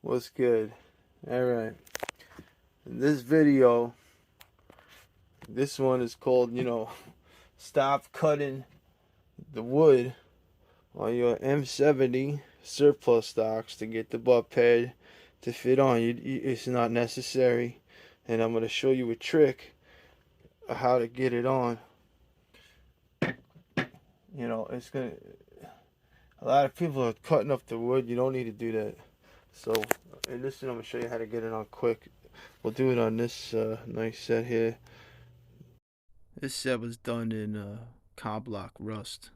What's good? Alright. In this video, this one is called, stop cutting the wood on your M70 surplus stocks to get the butt pad to fit on. It's not necessary. And I'm going to show you a trick of how to get it on. It's going to... A lot of people are cutting up the wood. You don't need to do that. So, in this one, I'm going to show you how to get it on quick. We'll do it on this nice set here. This set was done in Coblock Rust.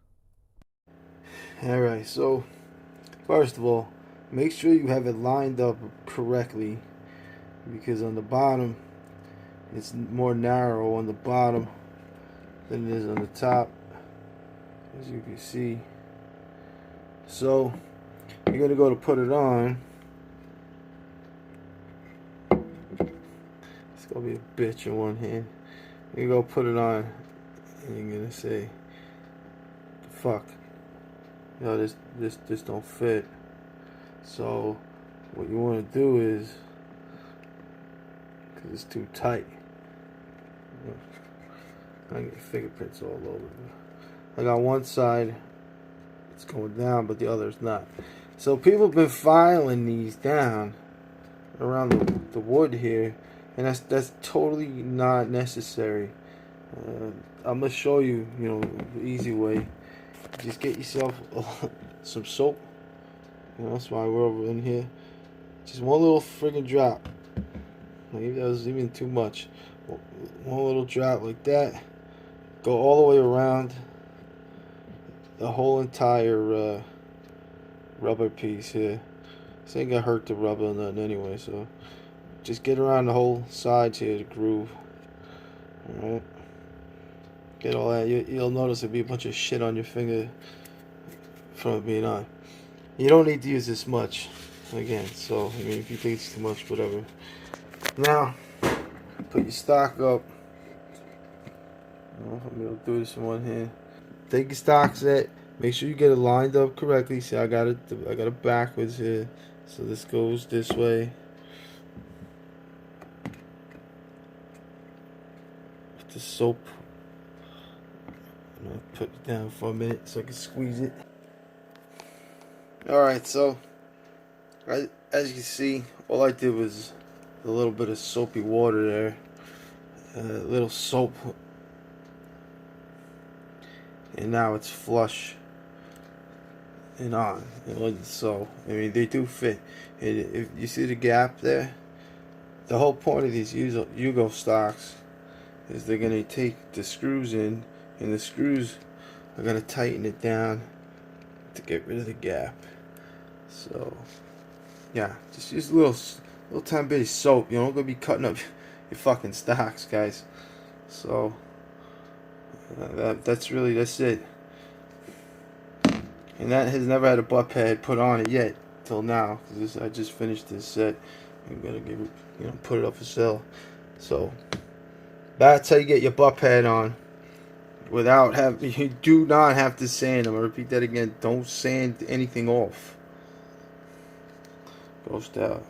Alright, so first of all, make sure you have it lined up correctly, because on the bottom, it's more narrow on the bottom than it is on the top, as you can see. So, you're going to go to put it on. It's going to be a bitch in one hand. You go put it on, and you're going to say, fuck. This don't fit. So what you want to do is, because it's too tight, I get fingerprints all over. I got one side it's going down, but the other is not. So people have been filing these down around the wood here, and that's totally not necessary. I'm gonna show you, the easy way. Just get yourself some soap. That's why we're over in here. Just one little friggin' drop. Maybe that was even too much. One little drop like that. Go all the way around the whole entire rubber piece here. This ain't gonna hurt the rubber or nothing anyway, so just get around the whole sides here, the groove. Alright. Get all that. You'll notice there'll be a bunch of shit on your finger from it being on. You don't need to use this much, again. So, if you think it's too much, whatever. Now, put your stock up. I'm gonna do this in one hand. Take your stock set. Make sure you get it lined up correctly. See, I got it backwards here. So this goes this way. Put the soap. I'm gonna put it down for a minute so I can squeeze it. Alright, so as you can see, all I did was a little bit of soapy water there. A little soap. And now it's flush and on. So, they do fit. And if you see the gap there, the whole point of these Yugo stocks is they're going to take the screws in, and the screws are going to tighten it down to get rid of the gap. So, yeah, just use a little tiny bit of soap. You're not going to be cutting up your fucking stocks, guys. So, that's it. And that has never had a butt pad put on it yet till now, because I just finished this set. I'm gonna put it up for sale. So that's how you get your butt pad on without having. You do not have to sand them. I repeat that again. Don't sand anything off. Ghost out.